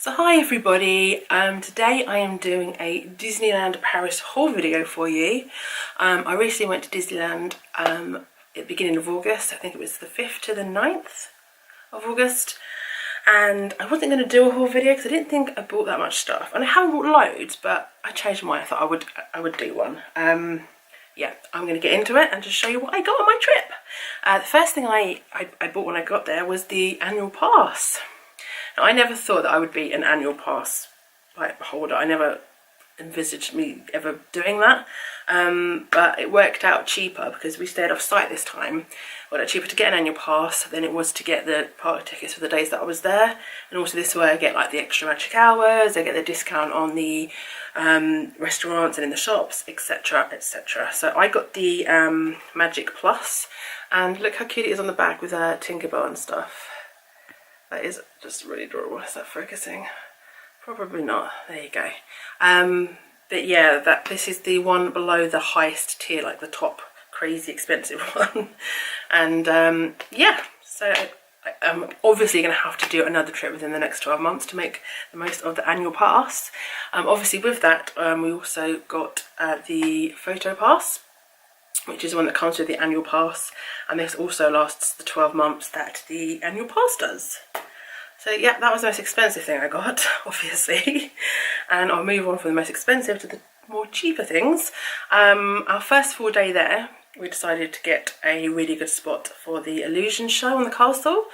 So hi everybody, today I am doing a Disneyland Paris haul video for you. I recently went to Disneyland at the beginning of August. I think it was the 5th to the 9th of August. And I wasn't going to do a haul video because I didn't think I bought that much stuff. And I haven't bought loads, but I changed my mind. I thought I would do one. Yeah, I'm going to get into it and just show you what I got on my trip. The first thing I bought when I got there was the annual pass. Now, I never thought that I would be an annual pass holder. I never envisaged me ever doing that, but it worked out cheaper because we stayed off site this time. It worked out cheaper to get an annual pass than it was to get the park tickets for the days that I was there. And also this way I get like the extra magic hours, I get the discount on the restaurants and in the shops, etc, etc. So I got the Magic Plus, and look how cute it is on the back with Tinkerbell and stuff. That is just really adorable. Is that focusing? Probably not. There you go. But yeah, this is the one below the highest tier, like the top crazy expensive one. And yeah, so I'm obviously going to have to do another trip within the next 12 months to make the most of the annual pass. Obviously with that, we also got the photo pass, which is the one that comes with the annual pass, and this also lasts the 12 months that the annual pass does. So yeah, that was the most expensive thing I got, obviously. And I'll move on from the most expensive to the more cheaper things. Our first full day there, we decided to get a really good spot for the illusion show on the castle,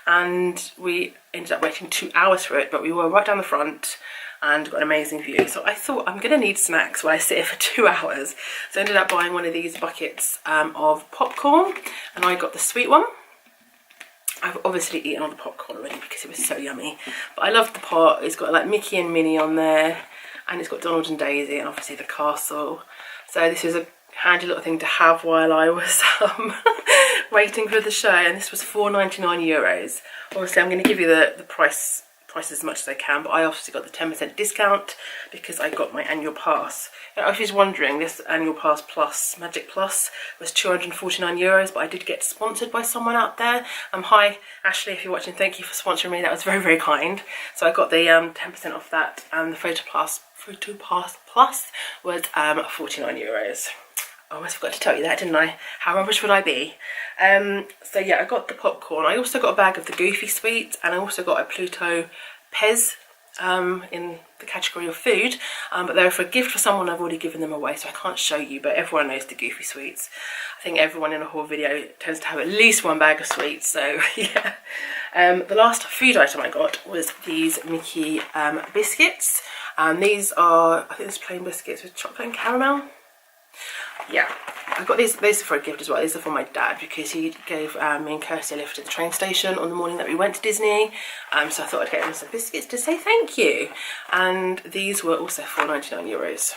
and we ended up waiting 2 hours for it, but we were right down the front and got an amazing view. So I thought I'm gonna need snacks when I sit here for 2 hours. So I ended up buying one of these buckets of popcorn, and I got the sweet one. I've obviously eaten all the popcorn already because it was so yummy, but I love the pot. It's got like Mickey and Minnie on there, and it's got Donald and Daisy, and obviously the castle. So this was a handy little thing to have while I was waiting for the show, and this was €4.99. Obviously I'm going to give you the price as much as I can, but I obviously got the 10% discount because I got my annual pass. Now, if you're wondering, this annual pass plus Magic Plus was €249, but I did get sponsored by someone out there. Hi Ashley, if you're watching, thank you for sponsoring me. That was very, very kind. So I got the 10% off that, and the photo pass plus was €49. I almost forgot to tell you that, didn't I? How rubbish would I be? So yeah, I got the popcorn. I also got a bag of the Goofy sweets, and I also got a Pluto Pez in the category of food, but they were for a gift for someone. I've already given them away, so I can't show you, but everyone knows the Goofy sweets. I think everyone in a haul video tends to have at least one bag of sweets, so yeah. The last food item I got was these Mickey biscuits. These are, I think it's plain biscuits with chocolate and caramel. Yeah, I got these are for a gift as well. These are for my dad because he gave me and Kirsty a lift at the train station on the morning that we went to Disney. So I thought I'd get him some biscuits to say thank you. And these were also €4.99.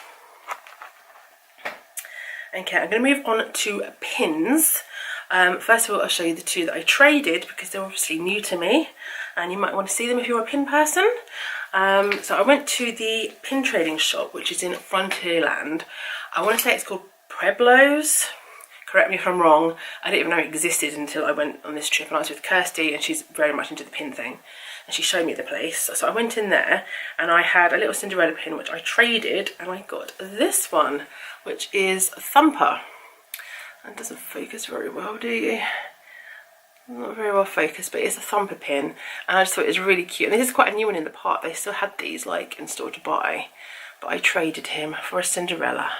Okay, I'm going to move on to pins. First of all, I'll show you the two that I traded because they're obviously new to me, and you might want to see them if you're a pin person. So I went to the pin trading shop, which is in Frontierland. I want to say it's called Pueblos. Correct me if I'm wrong. I didn't even know it existed until I went on this trip, and I was with Kirsty, and she's very much into the pin thing, and she showed me the place. So I went in there, and I had a little Cinderella pin which I traded, and I got this one, which is Thumper. It doesn't focus very well, do you? Not very well focused, but it's a Thumper pin, and I just thought it was really cute. And this is quite a new one in the park. They still had these like in store to buy, but I traded him for a Cinderella,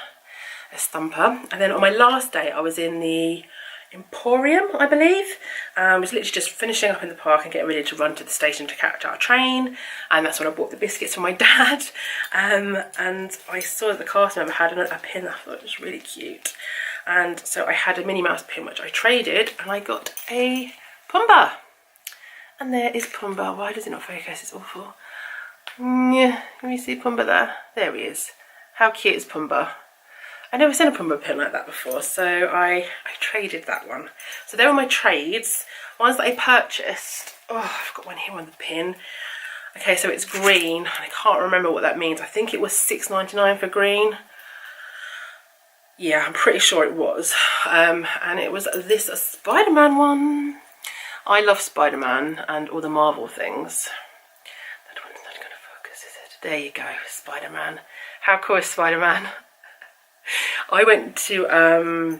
a Thumper. And then on my last day, I was in the Emporium, I believe. I was literally just finishing up in the park and getting ready to run to the station to catch our train, and that's when I bought the biscuits for my dad. And I saw that the cast member had a pin that I thought was really cute. And so I had a Minnie Mouse pin which I traded, and I got a Pumbaa. And there is Pumbaa. Why does it not focus? It's awful. Yeah, can you see Pumbaa there? There he is. How cute is Pumbaa? I've never seen a Pumbaa pin like that before, so I traded that one. So there were my trades. Ones that I purchased. Oh, I've got one here on the pin. Okay, so it's green. I can't remember what that means. I think it was $6.99 for green. Yeah, I'm pretty sure it was. And it was this Spider-Man one. I love Spider-Man and all the Marvel things. That one's not going to focus is it? There you go, Spider-Man. How cool is Spider-Man? I went to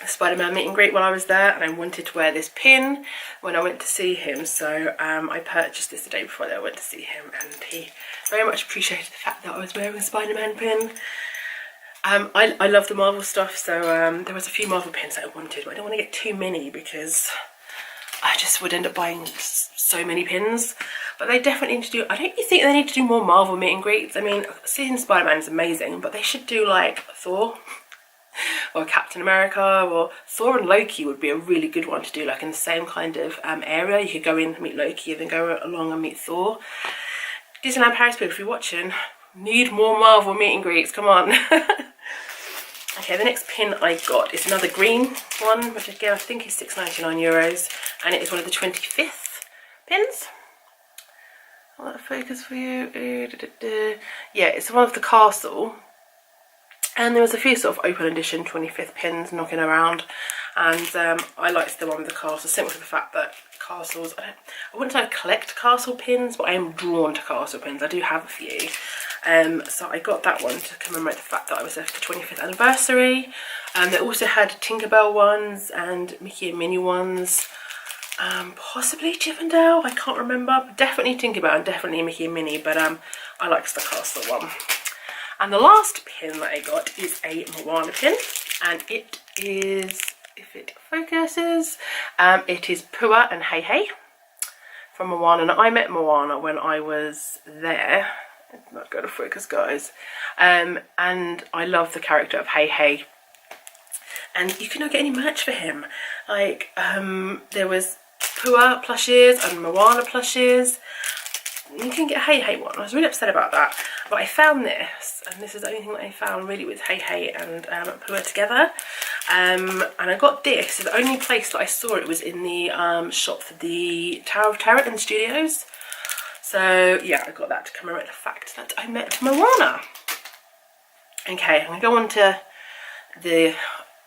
Spider-Man meet and greet while I was there, and I wanted to wear this pin when I went to see him, so I purchased this the day before I went to see him, and he very much appreciated the fact that I was wearing a Spider-Man pin. I love the Marvel stuff, so there was a few Marvel pins that I wanted, but I don't want to get too many because I just would end up buying so many pins. But they definitely need to do, I don't think they need to do more Marvel meet and greets. I mean, seeing Spider-Man is amazing, but they should do like Thor or Captain America, or Thor and Loki would be a really good one to do, like in the same kind of area. You could go in, meet Loki, and then go along and meet Thor. Disneyland Paris people, if you're watching, need more Marvel meet and greets, come on. Okay, the next pin I got is another green one, which again I think is €6.99, and it is one of the 25th pins. I'll let it focus for you. Yeah, it's one of the castle. And there was a few sort of open edition 25th pins knocking around, and I liked the one with the castle, simply for the fact that castles, I wouldn't say I collect castle pins, but I am drawn to castle pins. I do have a few. So I got that one to commemorate the fact that I was there for the 25th anniversary. They also had Tinkerbell ones and Mickey and Minnie ones. Possibly Chippendale, I can't remember. Definitely Tinkerbell and definitely Mickey and Minnie, but I liked the castle one. And the last pin that I got is a Moana pin, and it is, if it focuses, it is Pua and Hey Hey from Moana. And I met Moana when I was there. It's not going to focus, guys. And I love the character of Hey Hey. And you cannot get any merch for him. Like, there was Pua plushes and Moana plushes. You can get a Hey Hey one. I was really upset about that, but I found this, and this is the only thing that I found really with Hey Hey and Pua together. And I got this. The only place that I saw it was in the shop for the Tower of Terror in the studios. So yeah, I got that to commemorate the fact that I met Moana. Okay, I'm gonna go on to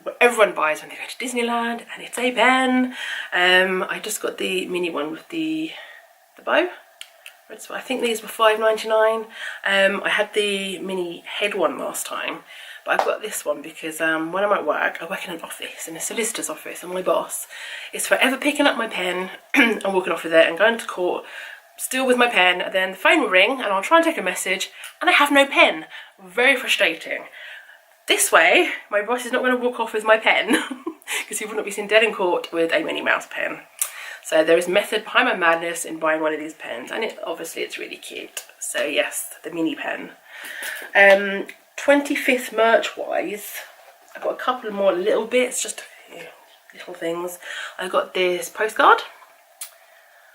what everyone buys when they go to Disneyland, and it's a pen. I just got the mini one with the bow. I think these were $5.99. I had the mini head one last time, but I've got this one because when I'm at work, I work in an office, in a solicitor's office, and my boss is forever picking up my pen and walking off with it and going to court, still with my pen, and then the phone will ring and I'll try and take a message and I have no pen. Very frustrating. This way, my boss is not going to walk off with my pen because he would not be seen dead in court with a Minnie Mouse pen. So there is method behind my madness in buying one of these pens, and obviously it's really cute. So yes, the mini pen. 25th merch wise, I've got a couple more little bits, just a few little things. I got this postcard,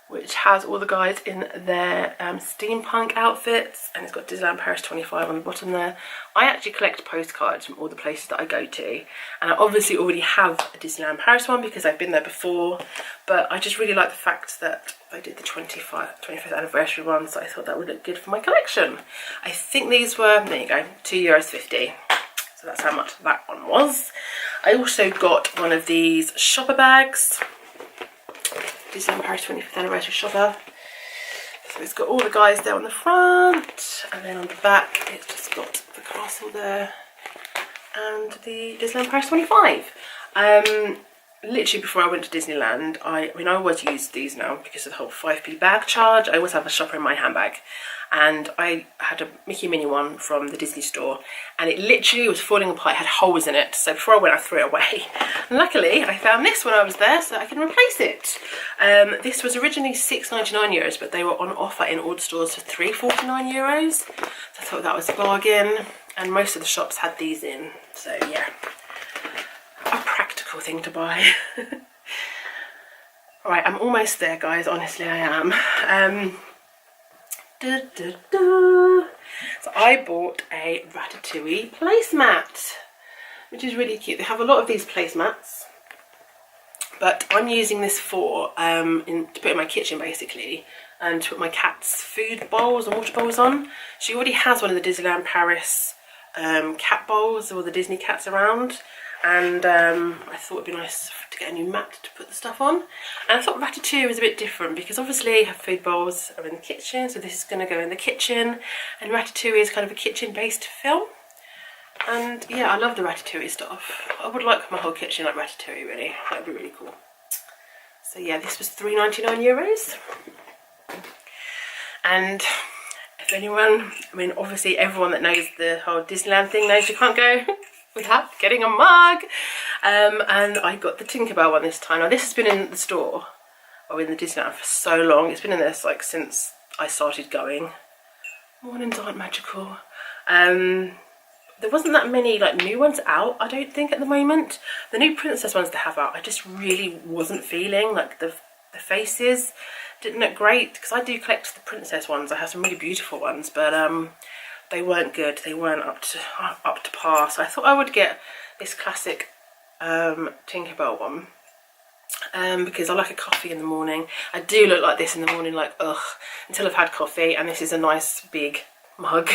which has all the guys in their steampunk outfits, and it's got Disneyland Paris 25 on the bottom there. I actually collect postcards from all the places that I go to, and I obviously already have a Disneyland Paris one because I've been there before, but I just really like the fact that I did the 25th anniversary one, so I thought that would look good for my collection. I think these were, there you go, €2.50. So that's how much that one was. I also got one of these shopper bags. Disneyland Paris 25th anniversary shopper. So it's got all the guys there on the front, and then on the back it's just got the castle there and the Disneyland Paris 25. Literally before I went to Disneyland, I mean I always use these now because of the whole 5p bag charge. I always have a shopper in my handbag, and I had a Mickey Minnie one from the Disney store, and it literally was falling apart. It had holes in it, so before I went I threw it away. And luckily I found this when I was there, so I can replace it. This was originally €6.99, but they were on offer in all the stores for €3.49. So I thought that was a bargain, and most of the shops had these in, so yeah, a practical thing to buy. Alright, I'm almost there, guys, honestly I am. So I bought a Ratatouille placemat, which is really cute. They have a lot of these placemats, but I'm using this for to put in my kitchen basically, and to put my cat's food bowls and water bowls on. She already has one of the Disneyland Paris cat bowls, all the Disney cats around, and I thought it'd be nice to get a new mat to put the stuff on. And I thought Ratatouille was a bit different because obviously her food bowls are in the kitchen, so this is going to go in the kitchen, and Ratatouille is kind of a kitchen based film. And yeah, I love the Ratatouille stuff. I would like my whole kitchen like Ratatouille, really. That'd be really cool. So yeah, this was €3.99. And if anyone, I mean obviously everyone that knows the whole Disneyland thing knows you can't go without getting a mug. And I got the Tinkerbell one this time. Now this has been in the store, or in the Disneyland for so long. It's been in there like since I started going. Mornings aren't magical. There wasn't that many like new ones out, I don't think, at the moment. The new princess ones they have out, I just really wasn't feeling. Like the faces didn't look great, because I do collect the princess ones. I have some really beautiful ones, but they weren't good. They weren't up to par. So I thought I would get this classic Tinkerbell one, because I like a coffee in the morning. I do look like this in the morning, like ugh, until I've had coffee, and this is a nice big mug.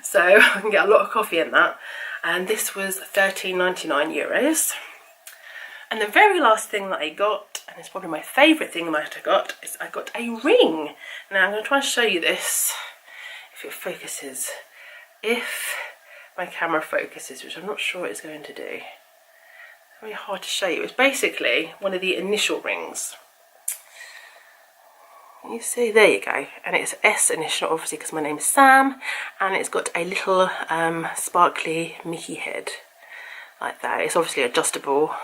So I can get a lot of coffee in that. And this was €13.99. And the very last thing that I got, and it's probably my favourite thing that I got, is I got a ring. Now I'm going to try and show you this, if it focuses. If my camera focuses, which I'm not sure it's going to do. It's very hard to show you. It's basically one of the initial rings. You see, there you go, and it's S initial, obviously, because my name is Sam, and it's got a little sparkly Mickey head, like that. It's obviously adjustable.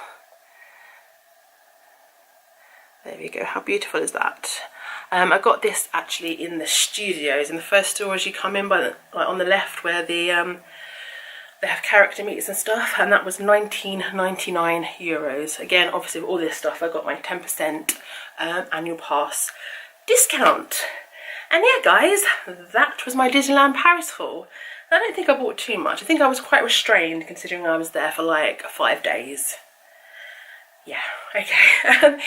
There we go. How beautiful is that? I got this actually in the studios, in the first store as you come in, by the, like on the left, where the they have character meets and stuff, and that was €19.99. Again, obviously with all this stuff, I got my 10% annual pass discount. And yeah guys, that was my Disneyland Paris haul. I don't think I bought too much. I think I was quite restrained considering I was there for like 5 days. Yeah, okay.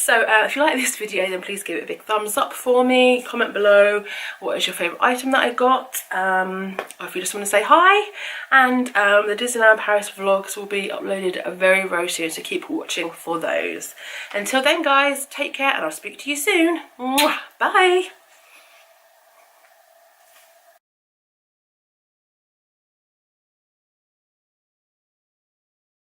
So if you like this video, then please give it a big thumbs up for me. Comment below what is your favourite item that I got, or if you just want to say hi. And the Disneyland Paris vlogs will be uploaded very, very soon, so keep watching for those. Until then guys, take care, and I'll speak to you soon. Mwah, bye.